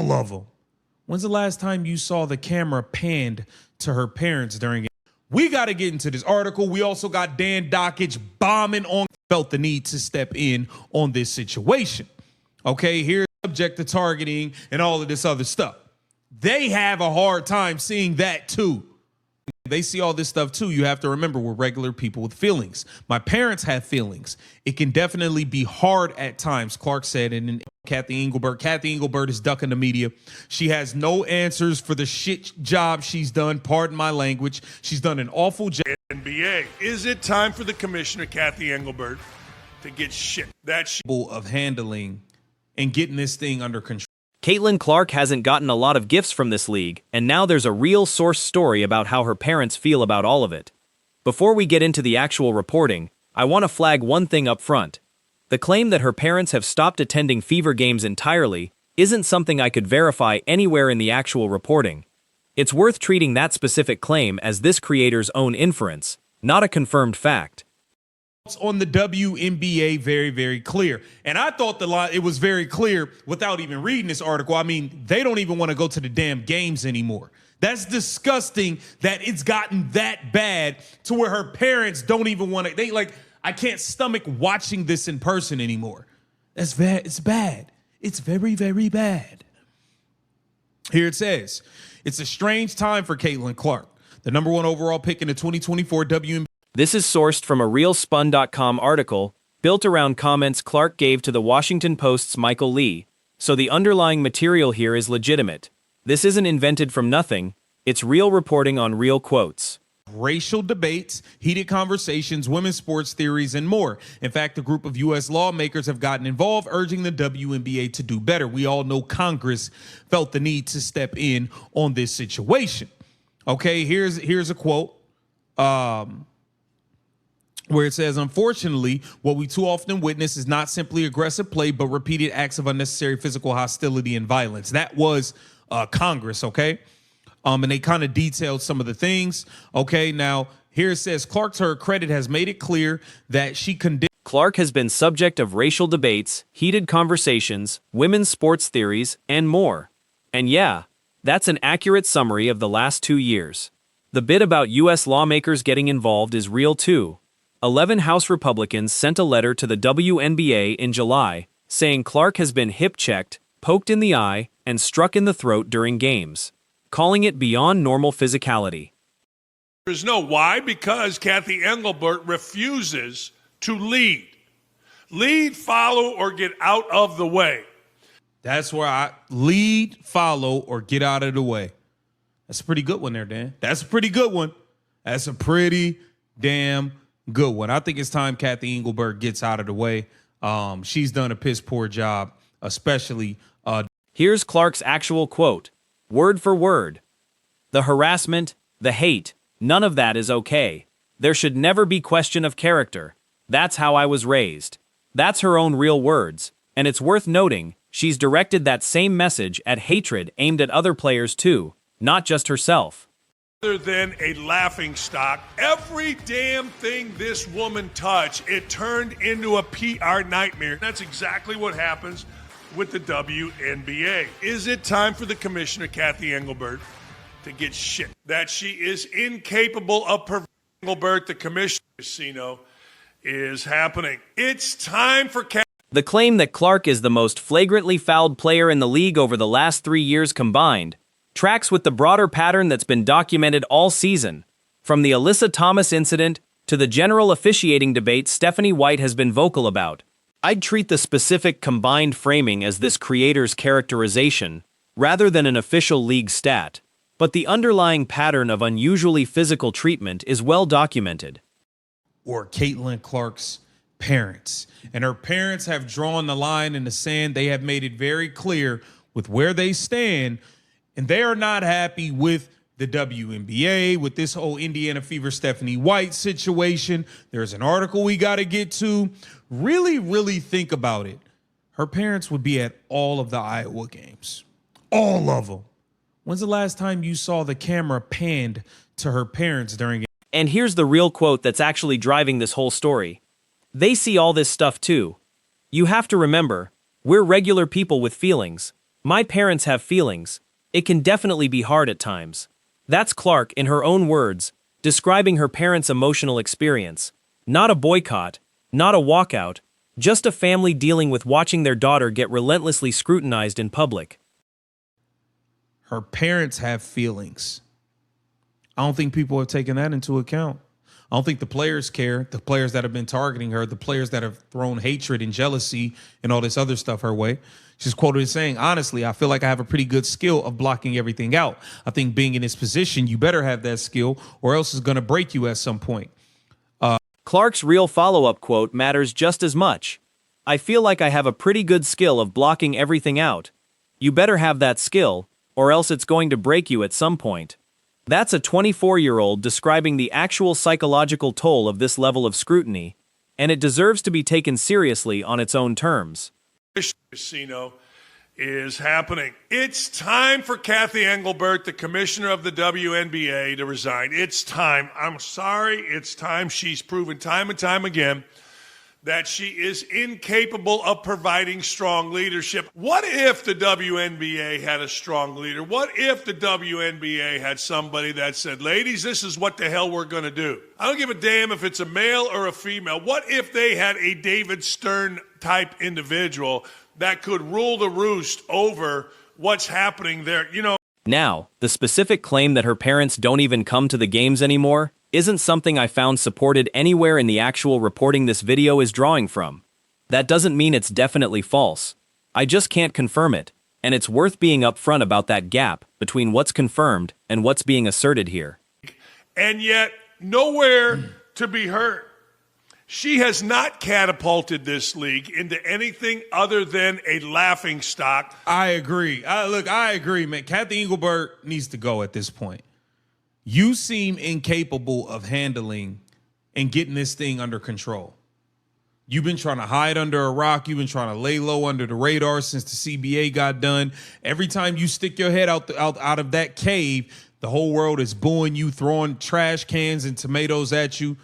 All of them. When's the last time you saw the camera panned to her parents during it? We got to get into this article. We also got Dan Dockage bombing on, felt the need to step in on this situation. Okay, here's subject to targeting and all of this other stuff. They have a hard time seeing that too. They see all this stuff too. You have to remember, we're regular people with feelings. My parents have feelings. It can definitely be hard at times, Clark said. And Kathy Engelbert is ducking the media. She has no answers for the shit job she's done. Pardon my language. She's done an awful job. NBA. Is it time for the commissioner, Kathy Engelbert, to get shit that she of handling and getting this thing under control? Caitlin Clark hasn't gotten a lot of gifts from this league, and now there's a real source story about how her parents feel about all of it. Before we get into the actual reporting, I want to flag one thing up front. The claim that her parents have stopped attending Fever games entirely isn't something I could verify anywhere in the actual reporting. It's worth treating that specific claim as this creator's own inference, not a confirmed fact. On the WNBA, very, very clear. And I thought it was very clear without even reading this article. I mean, they don't even want to go to the damn games anymore. That's disgusting that it's gotten that bad to where her parents don't even want to. I can't stomach watching this in person anymore. That's bad. It's bad. It's very, very bad. Here it says, it's a strange time for Caitlin Clark, the #1 overall pick in the 2024 WNBA. This is sourced from a realspun.com article built around comments Clark gave to the Washington Post's Michael Lee, so the underlying material here is legitimate. This isn't invented from nothing, it's real reporting on real quotes. Racial debates, heated conversations, women's sports theories, and more. In fact, a group of U.S. lawmakers have gotten involved, urging the WNBA to do better. We all know Congress felt the need to step in on this situation. Okay, here's a quote. Where it says, unfortunately, what we too often witness is not simply aggressive play, but repeated acts of unnecessary physical hostility and violence. That was Congress, okay? And they kind of detailed some of the things. Okay, now here it says, Clark, to her credit, has made it clear that she condemned. Clark has been subject of racial debates, heated conversations, women's sports theories, and more. And yeah, that's an accurate summary of the last 2 years. The bit about U.S. lawmakers getting involved is real too. 11 House Republicans sent a letter to the WNBA in July saying Clark has been hip-checked, poked in the eye, and struck in the throat during games, calling it beyond normal physicality. There's no why, because Kathy Engelbert refuses to lead. Lead, follow, or get out of the way. That's where I lead, follow, or get out of the way. That's a pretty good one there, Dan. That's a pretty good one. That's a pretty damn good one. I think it's time Kathy Engelbert gets out of the way. She's done a piss poor job, especially. Here's Clark's actual quote, word for word. The harassment, the hate, none of that is okay. There should never be question of character. That's how I was raised. That's her own real words. And it's worth noting, she's directed that same message at hatred aimed at other players too, not just herself. Other than a laughingstock, every damn thing this woman touched, it turned into a PR nightmare. That's exactly what happens with the WNBA. Is it time for the commissioner, Kathy Engelbert, to get shit that she is incapable of preventing? Engelbert, the commissioner, casino is happening. It's time for Kathy. The claim that Clark is the most flagrantly fouled player in the league over the last 3 years combined tracks with the broader pattern that's been documented all season. From the Alyssa Thomas incident to the general officiating debate Stephanie White has been vocal about. I'd treat the specific combined framing as this creator's characterization, rather than an official league stat. But the underlying pattern of unusually physical treatment is well documented. Or Caitlin Clark's parents. And her parents have drawn the line in the sand. They have made it very clear with where they stand. And they are not happy with the WNBA, with this whole Indiana Fever Stephanie White situation. There's an article we got to get to. Really, really think about it. Her parents would be at all of the Iowa games. All of them. When's the last time you saw the camera panned to her parents during it? And here's the real quote that's actually driving this whole story. They see all this stuff too. You have to remember, we're regular people with feelings. My parents have feelings. It can definitely be hard at times. That's Clark in her own words, describing her parents' emotional experience. Not a boycott, not a walkout, just a family dealing with watching their daughter get relentlessly scrutinized in public. Her parents have feelings. I don't think people have taken that into account. I don't think the players care, the players that have been targeting her, the players that have thrown hatred and jealousy and all this other stuff her way. She's quoted as saying, honestly, I feel like I have a pretty good skill of blocking everything out. I think being in this position, you better have that skill or else it's going to break you at some point. Clark's real follow-up quote matters just as much. I feel like I have a pretty good skill of blocking everything out. You better have that skill, or else it's going to break you at some point. That's a 24-year-old describing the actual psychological toll of this level of scrutiny, and it deserves to be taken seriously on its own terms. Casino is happening. It's time for Kathy Engelbert, the commissioner of the WNBA, to resign. It's time. I'm sorry. It's time. She's proven time and time again that she is incapable of providing strong leadership. What if the WNBA had a strong leader? What if the WNBA had somebody that said, ladies, this is what the hell we're going to do? I don't give a damn if it's a male or a female. What if they had a David Stern type individual that could rule the roost over what's happening there? You know. Now, the specific claim that her parents don't even come to the games anymore isn't something I found supported anywhere in the actual reporting this video is drawing from. That doesn't mean it's definitely false. I just can't confirm it, and it's worth being upfront about that gap between what's confirmed and what's being asserted here. And yet, nowhere to be heard. She has not catapulted this league into anything other than a laughingstock. I agree. I agree, man. Kathy Engelbert needs to go at this point. You seem incapable of handling and getting this thing under control. You've been trying to hide under a rock. You've been trying to lay low under the radar since the CBA got done. Every time you stick your head out of that cave, the whole world is booing you, throwing trash cans and tomatoes at you.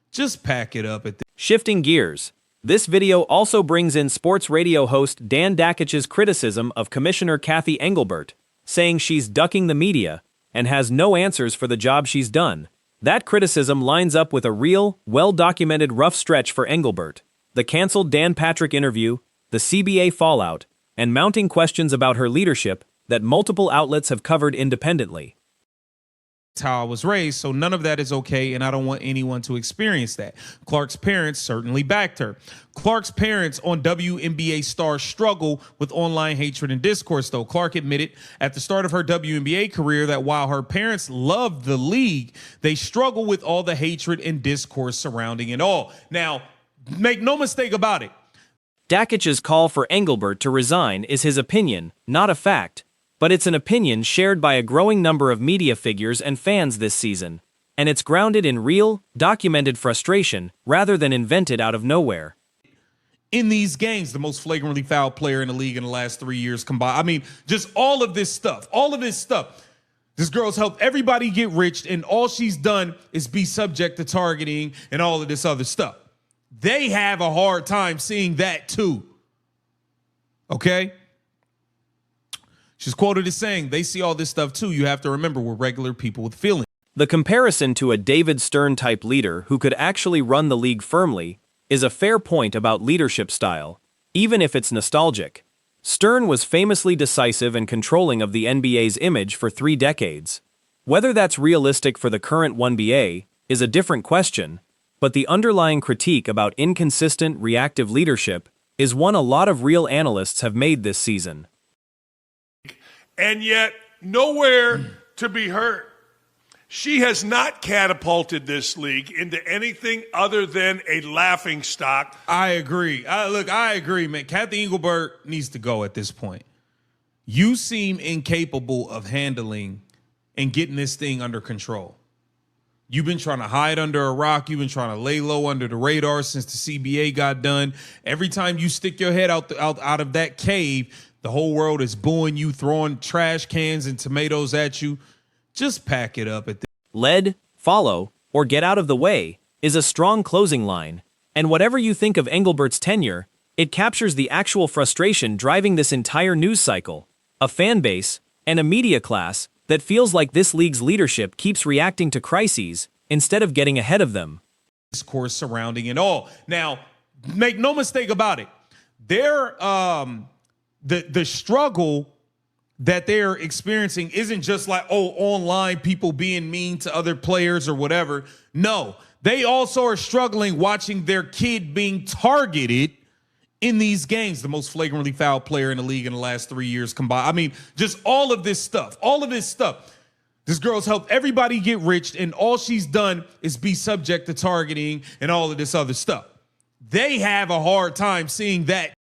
Just pack it up at this. Shifting gears, this video also brings in sports radio host Dan Dakich's criticism of Commissioner Kathy Engelbert, saying she's ducking the media and has no answers for the job she's done. That criticism lines up with a real, well-documented rough stretch for Engelbert, the canceled Dan Patrick interview, the CBA fallout, and mounting questions about her leadership that multiple outlets have covered independently. How I was raised, so none of that is okay, and I don't want anyone to experience that. Clark's parents certainly backed her. Clark's parents on WNBA stars struggle with online hatred and discourse, though. Clark admitted at the start of her WNBA career that while her parents loved the league, they struggle with all the hatred and discourse surrounding it all. Now, make no mistake about it. Dakich's call for Engelbert to resign is his opinion, not a fact. But it's an opinion shared by a growing number of media figures and fans this season, and it's grounded in real, documented frustration rather than invented out of nowhere. In these games, the most flagrantly foul player in the league in the last 3 years combined. I mean, just all of this stuff. This girl's helped everybody get rich, and all she's done is be subject to targeting and all of this other stuff. They have a hard time seeing that too. Okay? She's quoted as saying, they see all this stuff too. You have to remember we're regular people with feelings. The comparison to a David Stern-type leader who could actually run the league firmly is a fair point about leadership style, even if it's nostalgic. Stern was famously decisive and controlling of the NBA's image for 3 decades. Whether that's realistic for the current 1BA is a different question, but the underlying critique about inconsistent, reactive leadership is one a lot of real analysts have made this season. And yet, nowhere to be heard. She has not catapulted this league into anything other than a laughingstock. I agree. I agree, man. Kathy Engelbert needs to go at this point. You seem incapable of handling and getting this thing under control. You've been trying to hide under a rock. You've been trying to lay low under the radar since the CBA got done. Every time you stick your head out of that cave, the whole world is booing you, throwing trash cans and tomatoes at you. Just pack it up at this. Lead, follow, or get out of the way is a strong closing line, and whatever you think of Engelbert's tenure, it captures the actual frustration driving this entire news cycle. a fan base, and a media class that feels like this league's leadership keeps reacting to crises instead of getting ahead of them. Discourse surrounding it all. Now, make no mistake about it. The struggle that they're experiencing isn't just like, oh, online people being mean to other players or whatever. No, they also are struggling watching their kid being targeted in these games. The most flagrantly foul player in the league in the last 3 years combined. I mean, just all of this stuff. This girl's helped everybody get rich, and all she's done is be subject to targeting and all of this other stuff. They have a hard time seeing that